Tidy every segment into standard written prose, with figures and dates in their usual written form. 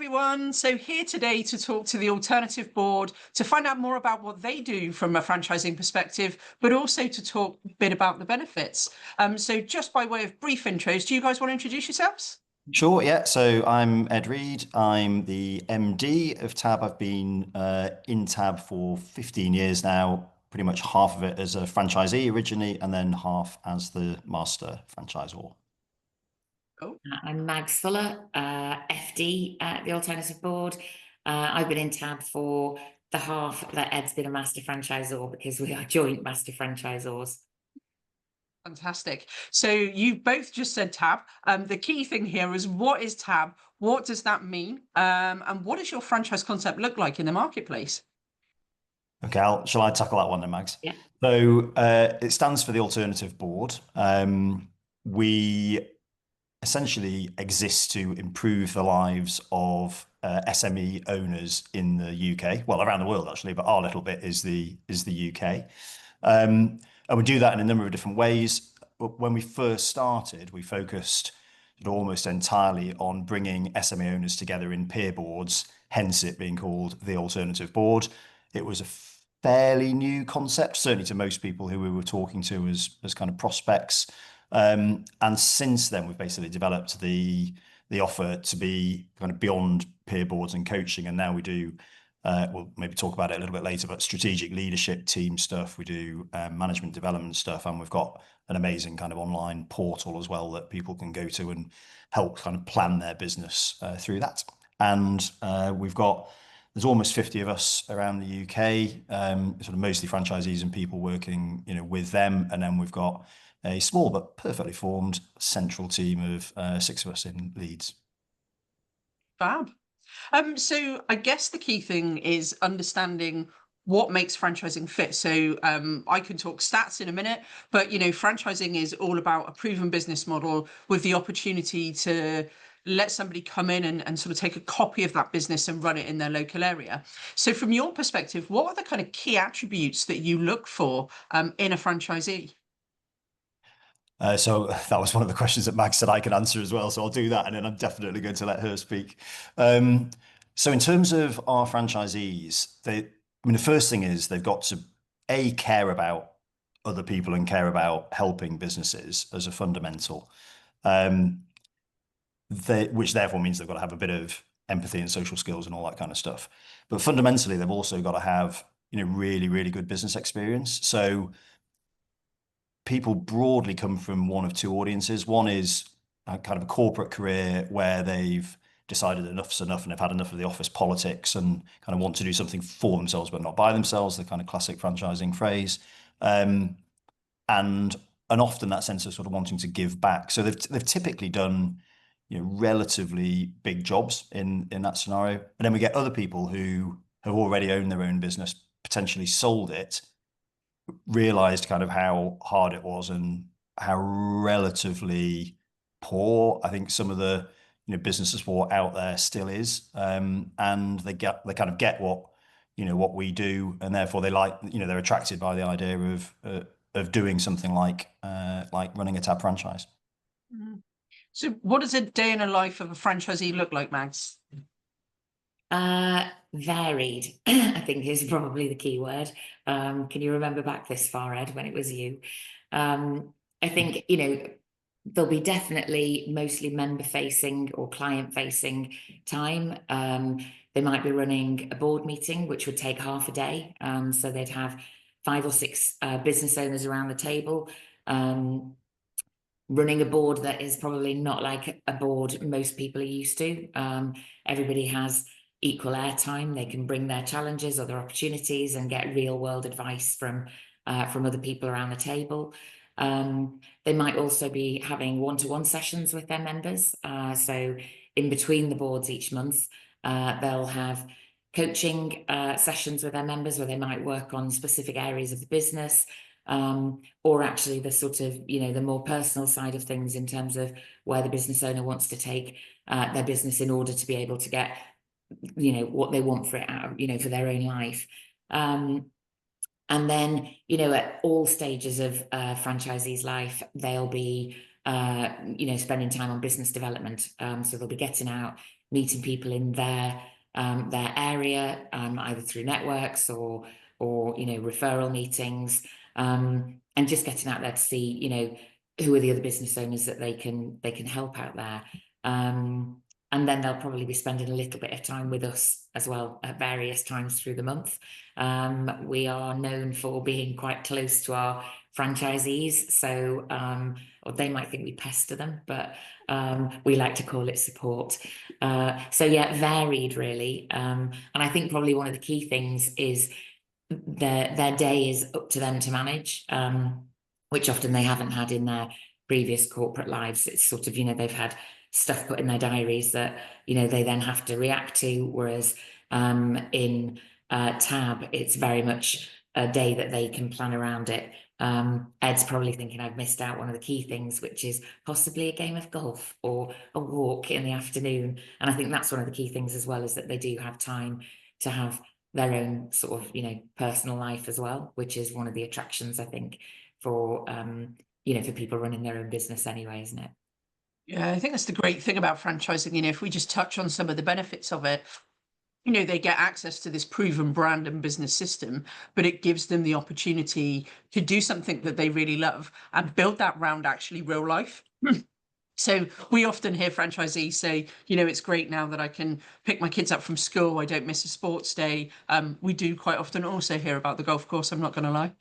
everyone. So here today to talk to the Alternative Board, to find out more about what they do from a franchising perspective, but also to talk a bit about the benefits. So just by way of brief intros, do you guys want to introduce yourselves? Sure, yeah. So I'm Ed Reed. I'm the MD of Tab. I've been in Tab for 15 years now, pretty much half of it as a franchisee originally, and then half as the master franchisor. Oh, I'm Mags Fuller, FD at the Alternative Board. I've been in Tab for the half that Ed's been a master franchisor because we are joint master franchisors. fantastic. So you both just said Tab. The key thing here is, what is Tab? What does that mean? And what does your franchise concept look like in the marketplace? Okay, shall I tackle that one then, Mags? Yeah. So it stands for the Alternative Board. We essentially exist to improve the lives of SME owners in the UK, well, around the world actually, but our little bit is the UK. And we do that in a number of different ways. But when we first started, we focused almost entirely on bringing SME owners together in peer boards, hence it being called the Alternative Board. It was a fairly new concept, certainly to most people who we were talking to as kind of prospects. And since then, we've basically developed the offer to be kind of beyond peer boards and coaching. And now we do, we'll maybe talk about it a little bit later, but strategic leadership team stuff. We do management development stuff, and we've got an amazing kind of online portal as well that people can go to and help kind of plan their business through that. And there's almost 50 of us around the UK, sort of mostly franchisees and people working, with them. And then we've got a small but perfectly formed central team of 6 of us in Leeds. Fab. So I guess the key thing is understanding what makes franchising fit. So I can talk stats in a minute, but franchising is all about a proven business model with the opportunity to let somebody come in and sort of take a copy of that business and run it in their local area. So from your perspective, what are the kind of key attributes that you look for in a franchisee? So that was one of the questions that Max said I could answer as well. So I'll do that, and then I'm definitely going to let her speak. So in terms of our franchisees, the first thing is they've got to care about other people and care about helping businesses as a fundamental, which therefore means they've got to have a bit of empathy and social skills and all that kind of stuff. But fundamentally, they've also got to have really, really good business experience. So people broadly come from one of two audiences. One is a kind of a corporate career where they've decided enough's enough and they've had enough of the office politics and kind of want to do something for themselves but not by themselves, the kind of classic franchising phrase. And often that sense of sort of wanting to give back. So they've typically done relatively big jobs in that scenario. And then we get other people who have already owned their own business, potentially sold it, realized kind of how hard it was and how relatively poor I think some of the business support out there still is, and they kind of get what we do, and therefore they're attracted by the idea of doing something like running a Tab franchise. So what does a day in a life of a franchisee look like, Mags? Varied, I think is probably the key word. Can you remember back this far, Ed, when it was you? I think, there'll be definitely mostly member facing or client facing time. They might be running a board meeting, which would take half a day. So they'd have 5 or 6 business owners around the table. Running a board that is probably not like a board most people are used to. Everybody has equal airtime. They can bring their challenges or their opportunities and get real world advice from other people around the table. They might also be having one-to-one sessions with their members. So in between the boards each month, they'll have coaching sessions with their members where they might work on specific areas of the business, or actually the sort of, the more personal side of things in terms of where the business owner wants to take their business in order to be able to get what they want for it out, for their own life. And then, at all stages of franchisee's life, they'll be, spending time on business development. So they'll be getting out, meeting people in their area, either through networks or referral meetings, and just getting out there to see who are the other business owners that they can help out there. And then they'll probably be spending a little bit of time with us as well at various times through the month. We are known for being quite close to our franchisees, so or they might think we pester them, but we like to call it support. So yeah, varied really. And I think probably one of the key things is their day is up to them to manage, which often they haven't had in their previous corporate lives. It's sort of, they've had stuff put in their diaries that, they then have to react to. Whereas in Tab, it's very much a day that they can plan around it. Ed's probably thinking I've missed out one of the key things, which is possibly a game of golf or a walk in the afternoon. And I think that's one of the key things as well, is that they do have time to have their own sort of, personal life as well, which is one of the attractions, I think, for, for people running their own business anyway, isn't it? Yeah, I think that's the great thing about franchising. If we just touch on some of the benefits of it, they get access to this proven brand and business system, but it gives them the opportunity to do something that they really love and build that around actually real life. So we often hear franchisees say, it's great now that I can pick my kids up from school. I don't miss a sports day. We do quite often also hear about the golf course, I'm not going to lie.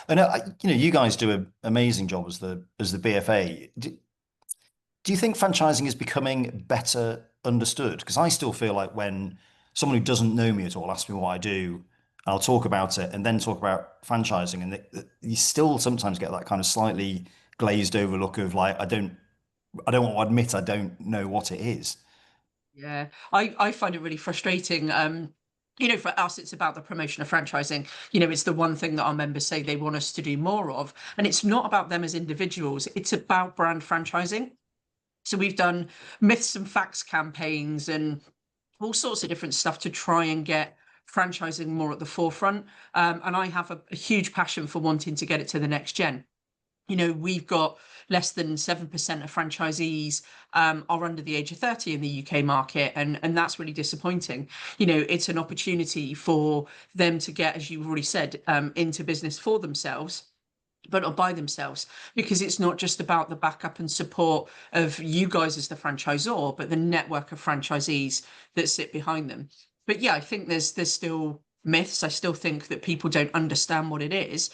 And you guys do an amazing job as the BFA. Do you think franchising is becoming better understood? Because I still feel like when someone who doesn't know me at all asks me what I do, I'll talk about it and then talk about franchising, and you still sometimes get that kind of slightly glazed over look of like, I don't want to admit I don't know what it is. Yeah, I find it really frustrating. For us, it's about the promotion of franchising. It's the one thing that our members say they want us to do more of. And it's not about them as individuals, it's about brand franchising. So we've done myths and facts campaigns and all sorts of different stuff to try and get franchising more at the forefront. And I have a huge passion for wanting to get it to the next gen. We've got less than 7% of franchisees are under the age of 30 in the UK market, and that's really disappointing. It's an opportunity for them to get, as you've already said, into business for themselves, but not by themselves, because it's not just about the backup and support of you guys as the franchisor, but the network of franchisees that sit behind them. But yeah, I think there's still myths. I still think that people don't understand what it is.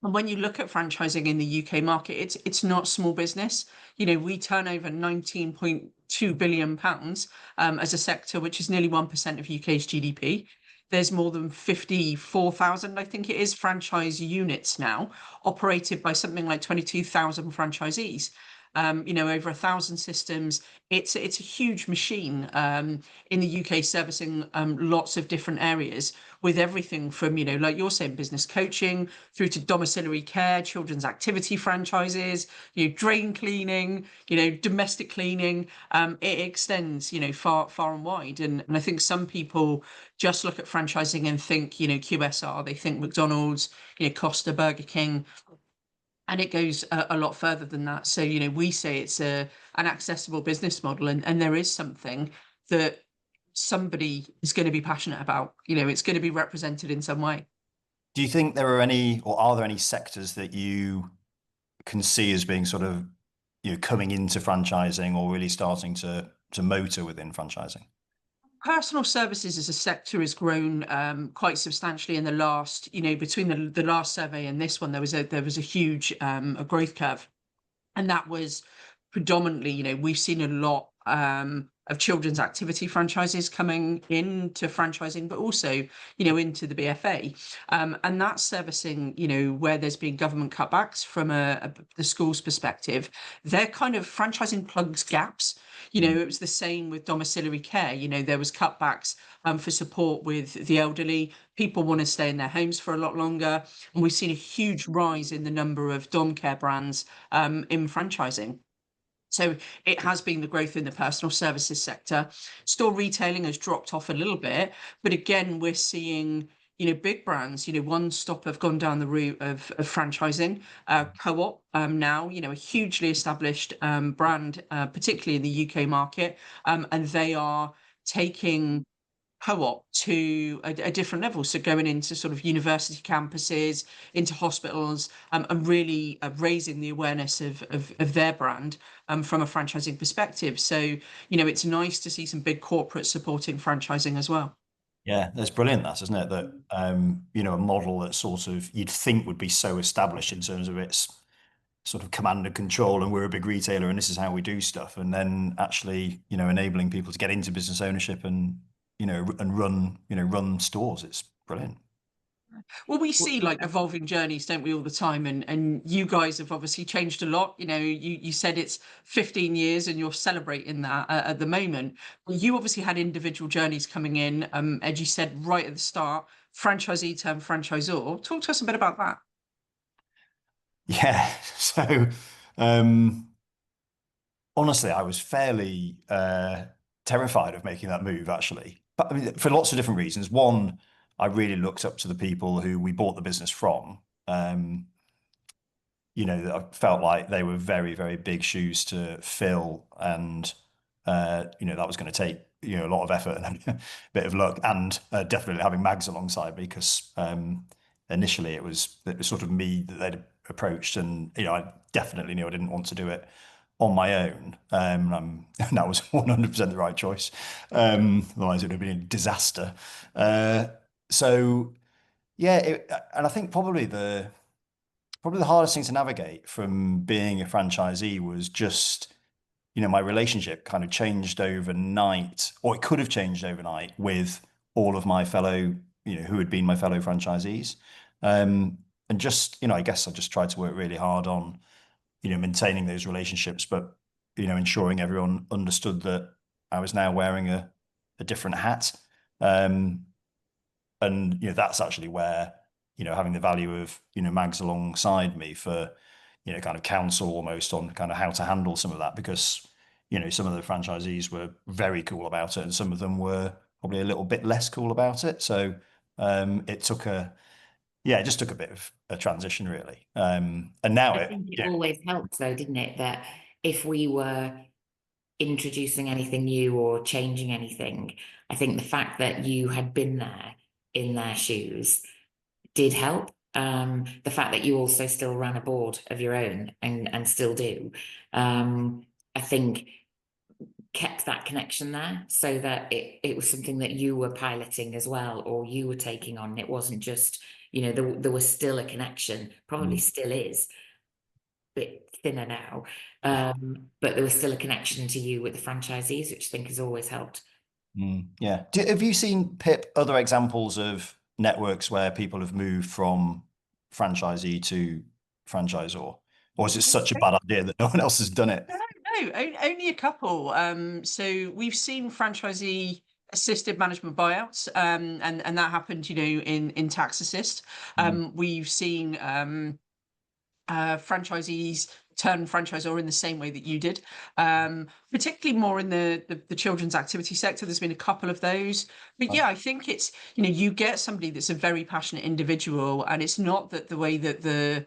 And when you look at franchising in the UK market, it's not small business. We turn over £19.2 billion as a sector, which is nearly 1% of UK's GDP. There's more than 54,000, I think it is, franchise units now, operated by something like 22,000 franchisees. Over 1,000 systems. It's a huge machine in the UK, servicing lots of different areas, with everything from, like you're saying, business coaching through to domiciliary care, children's activity franchises, drain cleaning, domestic cleaning. It extends, far and wide. And I think some people just look at franchising and think, QSR, they think McDonald's, Costa, Burger King. And it goes a lot further than that. So, we say it's an accessible business model, and there is something that somebody is going to be passionate about. It's going to be represented in some way. Do you think there are any, or are there any sectors that you can see as being sort of, coming into franchising or really starting to motor within franchising? Personal services as a sector has grown quite substantially in the last, between the last survey and this one, there was a huge a growth curve, and that was predominantly, we've seen a lot of children's activity franchises coming into franchising, but also, into the BFA, and that's servicing, where there's been government cutbacks from the school's perspective. They're kind of franchising plugs gaps. It was the same with domiciliary care. There was cutbacks for support with the elderly. People want to stay in their homes for a lot longer, and we've seen a huge rise in the number of dom care brands in franchising. So it has been the growth in the personal services sector. Store retailing has dropped off a little bit, but again, we're seeing, big brands, One Stop have gone down the route of franchising. Co-op, now, a hugely established brand, particularly in the UK market, and they are taking co-op to a different level. So going into sort of university campuses, into hospitals, and really raising the awareness of their brand from a franchising perspective. So, it's nice to see some big corporates supporting franchising as well. Yeah, that's brilliant, that, isn't it? That a model that sort of you'd think would be so established in terms of its sort of command and control, and we're a big retailer and this is how we do stuff, and then actually, enabling people to get into business ownership and run stores. It's brilliant. Well, we see like evolving journeys, don't we, all the time? And you guys have obviously changed a lot. You said it's 15 years and you're celebrating that at the moment. You obviously had individual journeys coming in. As you said right at the start, franchisee turned franchisor. Talk to us a bit about that. Yeah. So honestly, I was fairly terrified of making that move, actually. But I mean, for lots of different reasons. One, I really looked up to the people who we bought the business from. I felt like they were very, very big shoes to fill, and that was going to take a lot of effort and a bit of luck, and definitely having Mags alongside me, because initially it was sort of me that they'd approached, and I definitely knew I didn't want to do it on my own. And that was 100% the right choice. Otherwise, it would have been a disaster. So yeah, and I think probably the hardest thing to navigate from being a franchisee was just, my relationship kind of changed overnight, or it could have changed overnight, with all of my fellow, who had been my fellow franchisees. And just, I guess I just tried to work really hard on, maintaining those relationships, but, ensuring everyone understood that I was now wearing a different hat. And, that's actually where, having the value of, Mags alongside me for, kind of counsel almost on kind of how to handle some of that, because, some of the franchisees were very cool about it and some of them were probably a little bit less cool about it. So it just took a bit of a transition, really. And now I think it always helped, though, didn't it, that if we were introducing anything new or changing anything, I think the fact that you had been there in their shoes did help. The fact that you also still ran a board of your own and still do, I think kept that connection there, so that it was something that you were piloting as well, or you were taking on. It wasn't just, there was still a connection, probably still is, a bit thinner now, but there was still a connection to you with the franchisees, which I think has always helped. Yeah. Have you seen, Pip, other examples of networks where people have moved from franchisee to franchisor, or is it such a bad idea that no one else has done it? No, only a couple. So we've seen franchisee assisted management buyouts, and that happened, in Tax Assist. We've seen franchisees turn franchisor in the same way that you did, particularly more in the children's activity sector. There's been a couple of those, but yeah, I think it's, you get somebody that's a very passionate individual, and it's not that the way that the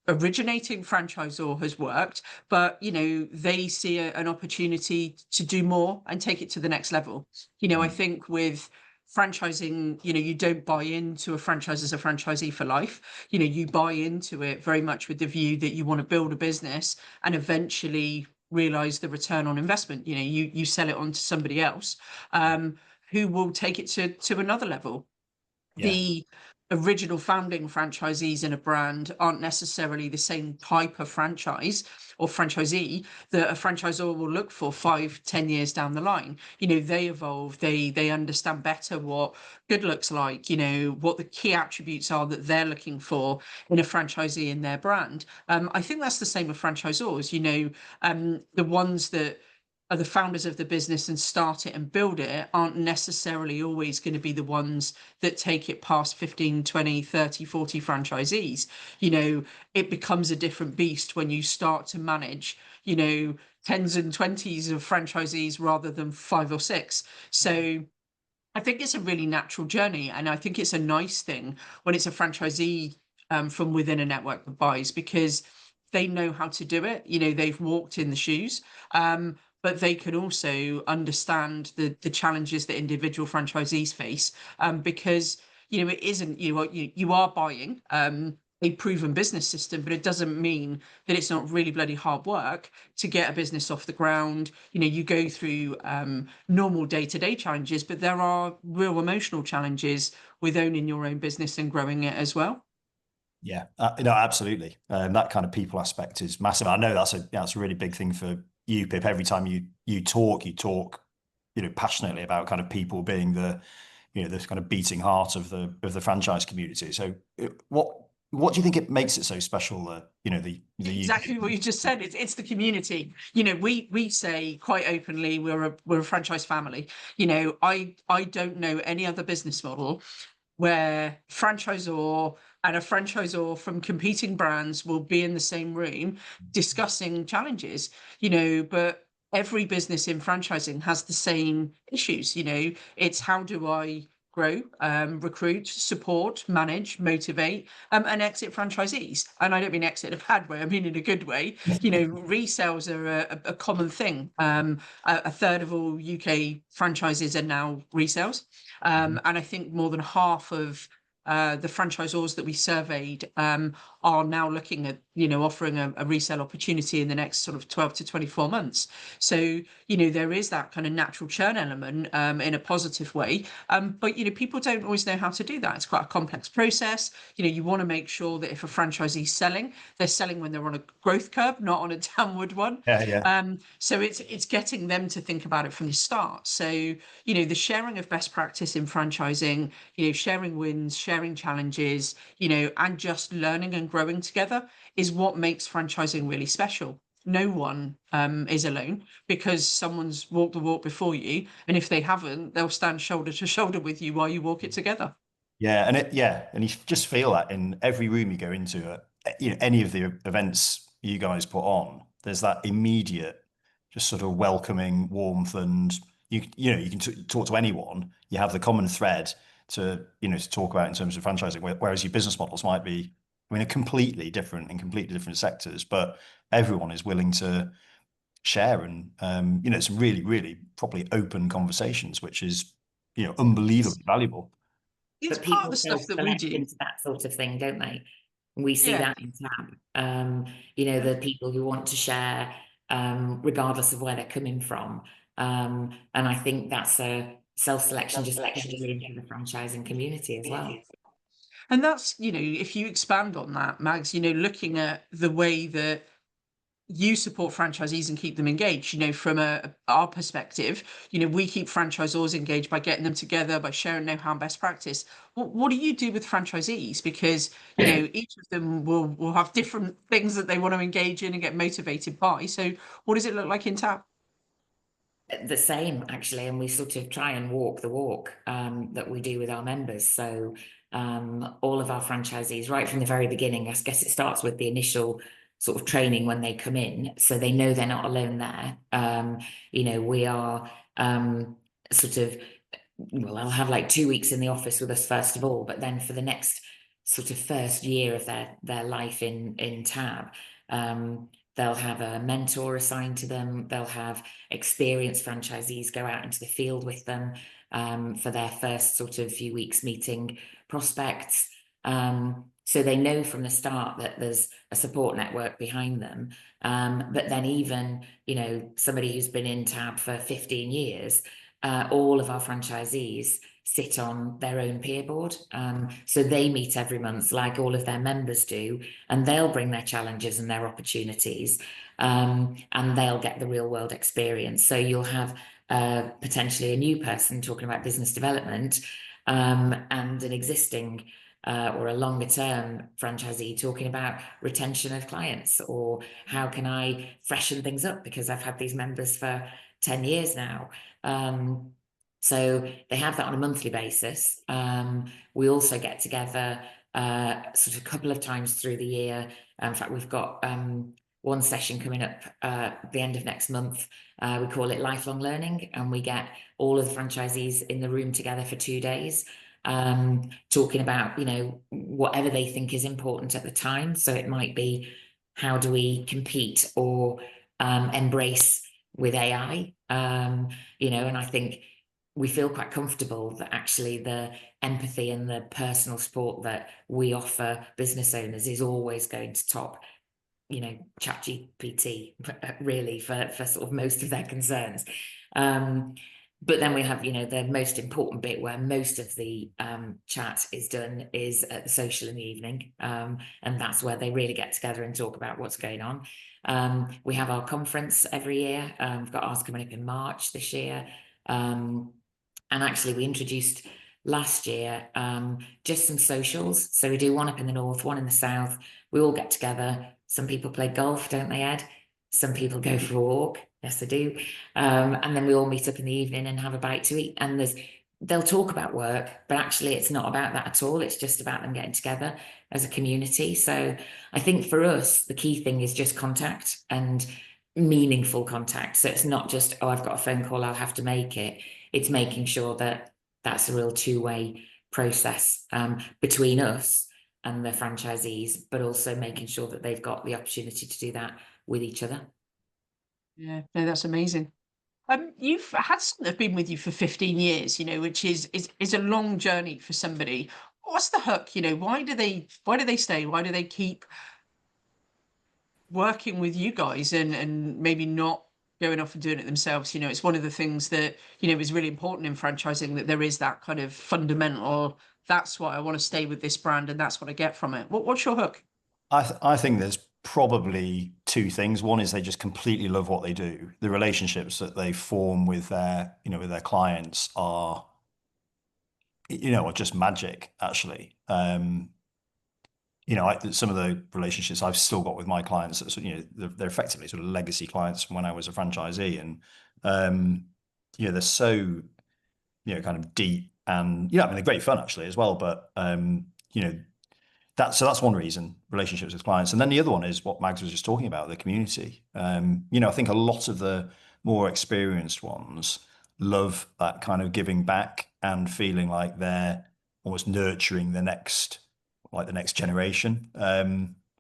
originating franchisor has worked, but they see an opportunity to do more and take it to the next level. I think with franchising, you don't buy into a franchise as a franchisee for life. You buy into it very much with the view that you want to build a business and eventually realize the return on investment. You sell it on to somebody else, who will take it to another level. Yeah. The original founding franchisees in a brand aren't necessarily the same type of franchise or franchisee that a franchisor will look for 5-10 years down the line. They evolve, they understand better what good looks like, what the key attributes are that they're looking for in a franchisee in their brand. I think that's the same with franchisors. The ones that are the founders of the business and start it and build it aren't necessarily always going to be the ones that take it past 15, 20, 30, 40 franchisees. It becomes a different beast when you start to manage, tens and 20s of franchisees rather than 5 or 6. So I think it's a really natural journey, and I think it's a nice thing when it's a franchisee from within a network that buys, because they know how to do it. You know, they've walked in the shoes, but they can also understand the challenges that individual franchisees face, because you know it isn't you are buying a proven business system, but it doesn't mean that it's not really bloody hard work to get a business off the ground. You know, you go through normal day-to-day challenges, but there are real emotional challenges with owning your own business and growing it as well. Yeah, no, absolutely. That kind of people aspect is massive. I know that's a really big thing for you, Pip. Every time you talk, passionately about kind of people being this kind of beating heart of the franchise community. So, what do you think it makes it so special that the Exactly what you just said. It's the community. You know, we say quite openly we're a franchise family. You know, I don't know any other business model where franchisor and a franchisor from competing brands will be in the same room discussing challenges, but every business in franchising has the same issues. It's how do I grow, recruit, support, manage, motivate, and exit franchisees. And I don't mean exit in a bad way, I mean in a good way. Resales are a common thing. A third of all UK franchises are now resales. And I think more than half of the franchisors that we surveyed are now looking at, offering a resale opportunity in the next sort of 12 to 24 months. So, there is that kind of natural churn element in a positive way. But, people don't always know how to do that. It's quite a complex process. You want to make sure that if a franchisee is selling, they're selling when they're on a growth curve, not on a downward one. Yeah. So it's getting them to think about it from the start. So, the sharing of best practice in franchising, sharing wins, sharing challenges, and just learning and growing together is what makes franchising really special. No one is alone, because someone's walked the walk before you, and if they haven't, they'll stand shoulder to shoulder with you while you walk it together. Yeah, and you just feel that in every room you go into. Any of the events you guys put on, there's that immediate, just sort of welcoming warmth, and you can talk to anyone. You have the common thread to talk about in terms of franchising, whereas your business models might be, completely different in completely different sectors, but everyone is willing to share and some really, really probably open conversations, which is unbelievably valuable. It's But part of people the stuff that we select do. into that sort of thing, don't they? We see Yeah. that in Tab. The people who want to share, regardless of where they're coming from. And I think that's a self-selection just into the franchising community as well. And that's, if you expand on that, Mags, looking at the way that you support franchisees and keep them engaged, from our perspective, we keep franchisors engaged by getting them together, by sharing know-how and best practice. What do you do with franchisees? Because, each of them will have different things that they want to engage in and get motivated by. So what does it look like in Tab? The same, actually, and we sort of try and walk the walk that we do with our members. So all of our franchisees, right from the very beginning, I guess it starts with the initial sort of training when they come in, so they know they're not alone there. We are sort of, well, I'll have like 2 weeks in the office with us first of all, but then for the next sort of first year of their life in Tab, they'll have a mentor assigned to them. They'll have experienced franchisees go out into the field with them for their first sort of few weeks meeting prospects. So they know from the start that there's a support network behind them. But then even, somebody who's been in Tab for 15 years, all of our franchisees sit on their own peer board. So they meet every month like all of their members do, and they'll bring their challenges and their opportunities, and they'll get the real world experience. So you'll have potentially a new person talking about business development, and an existing or a longer term franchisee talking about retention of clients, or how can I freshen things up because I've had these members for 10 years now. So they have that on a monthly basis. We also get together sort of a couple of times through the year. In fact, we've got one session coming up the end of next month. We call it Lifelong Learning, and we get all of the franchisees in the room together for 2 days, talking about, you know, whatever they think is important at the time. So it might be, how do we compete or embrace with AI? You know, and I think we feel quite comfortable that actually the empathy and the personal support that we offer business owners is always going to top, you know, ChatGPT really for sort of most of their concerns. But then we have, you know, the most important bit where most of the chat is done is at the social in the evening. And that's where they really get together and talk about what's going on. We have our conference every year. We've got ours coming up in March this year. And actually we introduced last year just some socials. So we do one up in the north, one in the south. We all get together. Some people play golf, don't they, Ed? Some people go for a walk. Yes, they do. And then we all meet up in the evening and have a bite to eat. And they'll talk about work, but actually it's not about that at all. It's just about them getting together as a community. So I think for us, the key thing is just contact and meaningful contact. So it's not just, oh, I've got a phone call, I'll have to make it. It's making sure that that's a real two-way process between us and the franchisees, but also making sure that they've got the opportunity to do that with each other. Yeah, no, that's amazing. You've had some that have been with you for 15 years, you know, which is a long journey for somebody. What's the hook? You know, why do they stay? Why do they keep working with you guys and maybe not going off and doing it themselves? You know, it's one of the things that, you know, is really important in franchising, that there is that kind of fundamental, that's why I want to stay with this brand and that's what I get from it. What's your hook? I think there's probably two things. One is they just completely love what they do. The relationships that they form with their, you know, with their clients are, you know, are just magic, actually. You know, some of the relationships I've still got with my clients, you know, they're effectively sort of legacy clients from when I was a franchisee, and you know, they're so, you know, kind of deep, and I mean, they're great fun actually as well. But you know, that's one reason, relationships with clients, and then the other one is what Mags was just talking about, the community. You know, I think a lot of the more experienced ones love that kind of giving back and feeling like they're almost nurturing the next generation,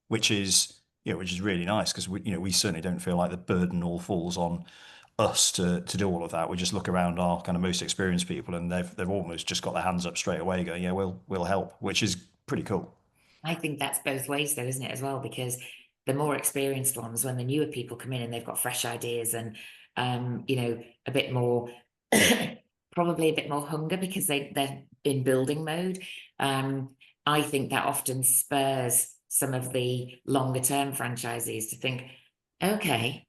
which is really nice, because we certainly don't feel like the burden all falls on us to do all of that. We just look around our kind of most experienced people, and they've almost just got their hands up straight away, going, yeah, we'll help, which is pretty cool. I think that's both ways though, isn't it, as well? Because the more experienced ones, when the newer people come in and they've got fresh ideas and you know, a bit more probably a bit more hunger because they're in building mode. I think that often spurs some of the longer term franchisees to think, okay,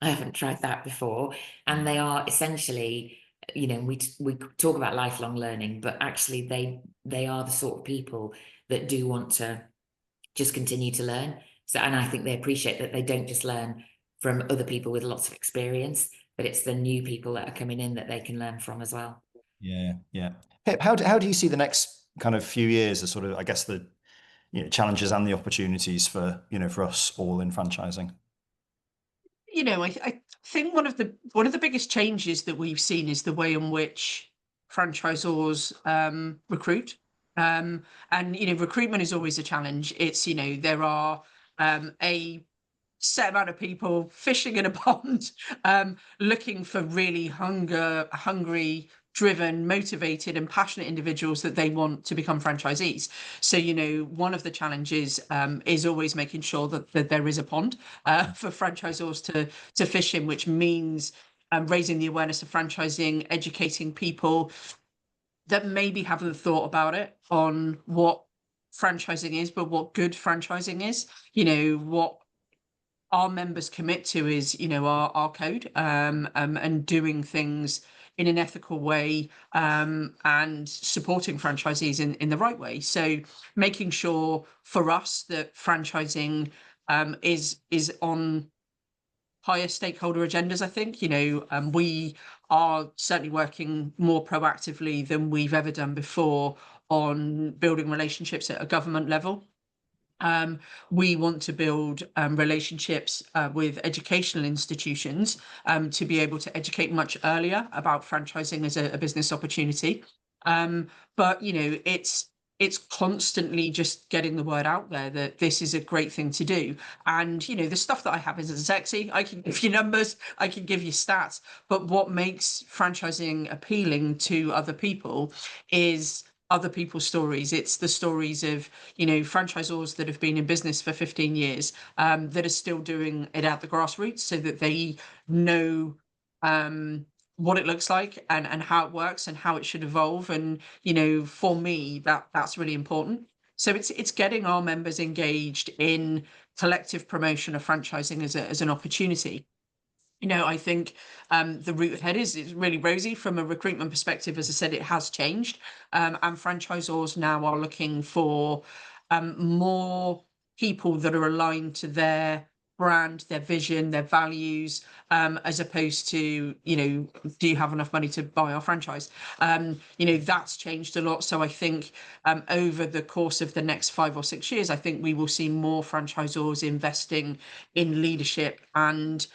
I haven't tried that before. And they are essentially, you know, we talk about lifelong learning, but actually they are the sort of people that do want to just continue to learn. So, and I think they appreciate that they don't just learn from other people with lots of experience, but it's the new people that are coming in that they can learn from as well. Yeah. Pip, how do you see the next kind of few years as sort of, I guess, the challenges and the opportunities for for us all in franchising? You know, I think one of the biggest changes that we've seen is the way in which franchisors recruit. And recruitment is always a challenge. It's there are a set amount of people fishing in a pond, looking for really hungry, driven, motivated, and passionate individuals that they want to become franchisees. So, one of the challenges is always making sure that there is a pond for franchisors to fish in, which means raising the awareness of franchising, educating people that maybe haven't thought about it on what franchising is, but what good franchising is. What our members commit to is our code, and doing things in an ethical way, and supporting franchisees in the right way. So making sure for us that franchising is on higher stakeholder agendas. I think we are certainly working more proactively than we've ever done before on building relationships at a government level. We want to build relationships with educational institutions to be able to educate much earlier about franchising as a business opportunity. But it's constantly just getting the word out there that this is a great thing to do. And the stuff that I have isn't sexy. I can give you numbers, I can give you stats, but what makes franchising appealing to other people is other people's stories. It's the stories of franchisors that have been in business for 15 years that are still doing it at the grassroots, so that they know what it looks like and how it works and how it should evolve. And for me, that's really important. So it's getting our members engaged in collective promotion of franchising as an opportunity. I think the route ahead is really rosy from a recruitment perspective. As I said, it has changed, and franchisors now are looking for more people that are aligned to their brand, their vision, their values, as opposed to, do you have enough money to buy our franchise? That's changed a lot. So I think over the course of the next 5 or 6 years, I think we will see more franchisors investing in leadership and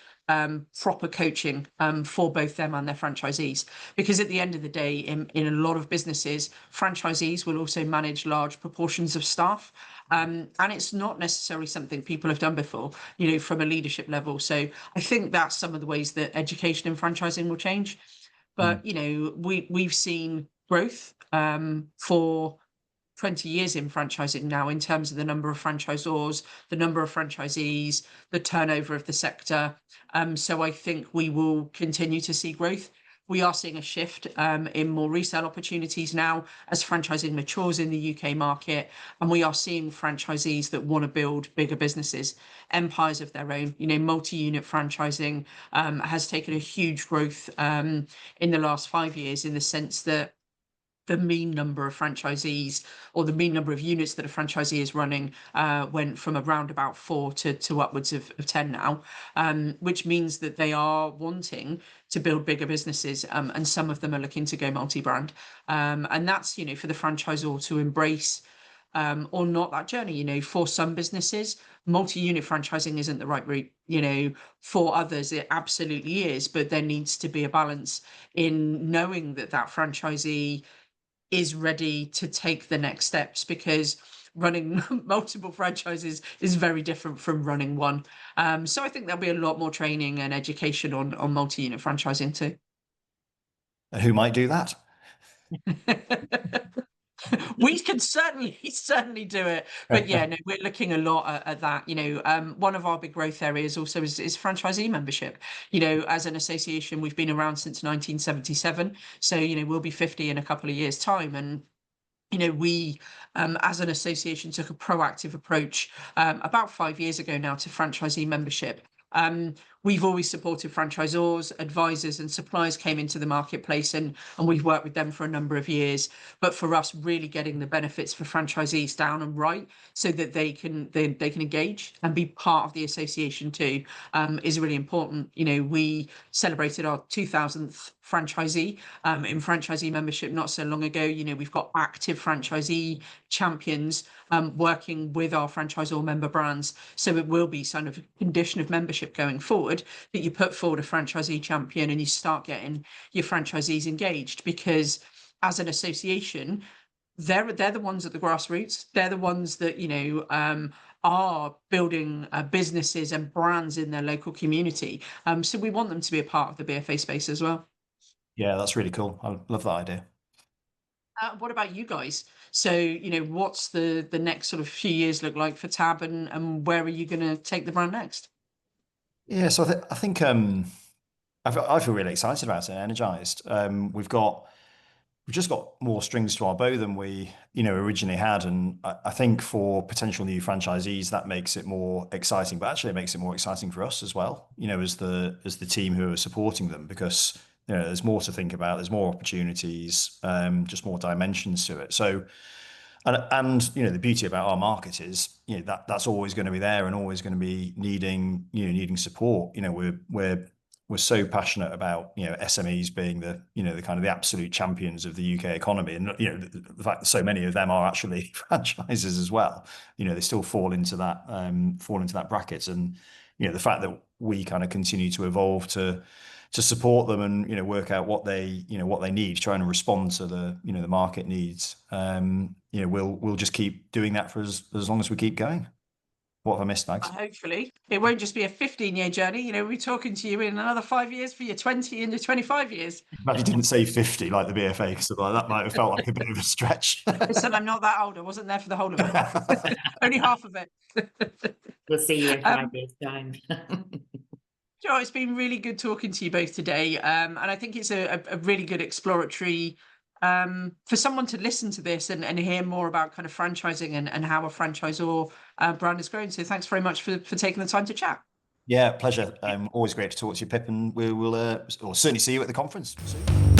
proper coaching for both them and their franchisees. Because at the end of the day, in a lot of businesses, franchisees will also manage large proportions of staff. And it's not necessarily something people have done before, from a leadership level. So I think that's some of the ways that education in franchising will change. But, we've seen growth for 20 years in franchising now, in terms of the number of franchisors, the number of franchisees, the turnover of the sector. So I think we will continue to see growth. We are seeing a shift in more resale opportunities now as franchising matures in the UK market, and we are seeing franchisees that want to build bigger businesses, empires of their own. Multi-unit franchising has taken a huge growth in the last 5 years, in the sense that the mean number of franchisees, or the mean number of units that a franchisee is running, went from around about 4 to upwards of 10 now, which means that they are wanting to build bigger businesses, and some of them are looking to go multi-brand. And that's, for the franchisor to embrace or not that journey. For some businesses, multi-unit franchising isn't the right route. For others, it absolutely is, but there needs to be a balance in knowing that that franchisee is ready to take the next steps, because running multiple franchises is very different from running one. So I think there'll be a lot more training and education on multi-unit franchising too. And who might do that? We can certainly do it, but no, we're looking a lot at that. One of our big growth areas also is franchisee membership. As an association, we've been around since 1977, so we'll be 50 in a couple of years' time. And we as an association took a proactive approach about 5 years ago now to franchisee membership. We've always supported franchisors, advisors, and suppliers came into the marketplace, and we've worked with them for a number of years. But for us, really getting the benefits for franchisees down and right, so that they can engage and be part of the association too, is really important. We celebrated our 2000th franchisee in franchisee membership not so long ago. We've got active franchisee champions working with our franchisor member brands. So it will be sort of a condition of membership going forward that you put forward a franchisee champion and you start getting your franchisees engaged, because as an association, they're the ones at the grassroots. They're the ones that are building businesses and brands in their local community. So we want them to be a part of the BFA space as well. Yeah, that's really cool. I love that idea. What about you guys? So, what's the next sort of few years look like for Tab, and where are you going to take the brand next? Yeah, so I think I feel really excited about it, energized. We've just got more strings to our bow than we originally had, and I think for potential new franchisees that makes it more exciting, but actually it makes it more exciting for us as well, as the team who are supporting them, because there's more to think about, there's more opportunities, just more dimensions to it. So and the beauty about our market is that's always going to be there and always going to be needing support. We're we're so passionate about, you know, SMEs being the, you know, the kind of the absolute champions of the UK economy, and you know, the fact that so many of them are actually franchises as well. You know, they still fall into that bracket, and you know, the fact that we kind of continue to evolve to support them and, you know, work out what they need, trying to respond to the, you know, the market needs. You know, we'll just keep doing that for as long as we keep going. What have I missed, Mags? Hopefully, it won't just be a 15-year journey. You know, we're talking to you in another 5 years for your 20 and your 25 years. Glad you didn't say 50 like the BFA, because that might have felt like a bit of a stretch. Listen, I'm not that old. I wasn't there for the whole of it. Only half of it. We'll see you in 5 years' time. Joe, it's been really good talking to you both today. And I think it's a really good exploratory for someone to listen to this and hear more about kind of franchising and how a franchisor brand is growing. So thanks very much for taking the time to chat. Yeah, pleasure. Always great to talk to you, Pip, and we will certainly see you at the conference soon.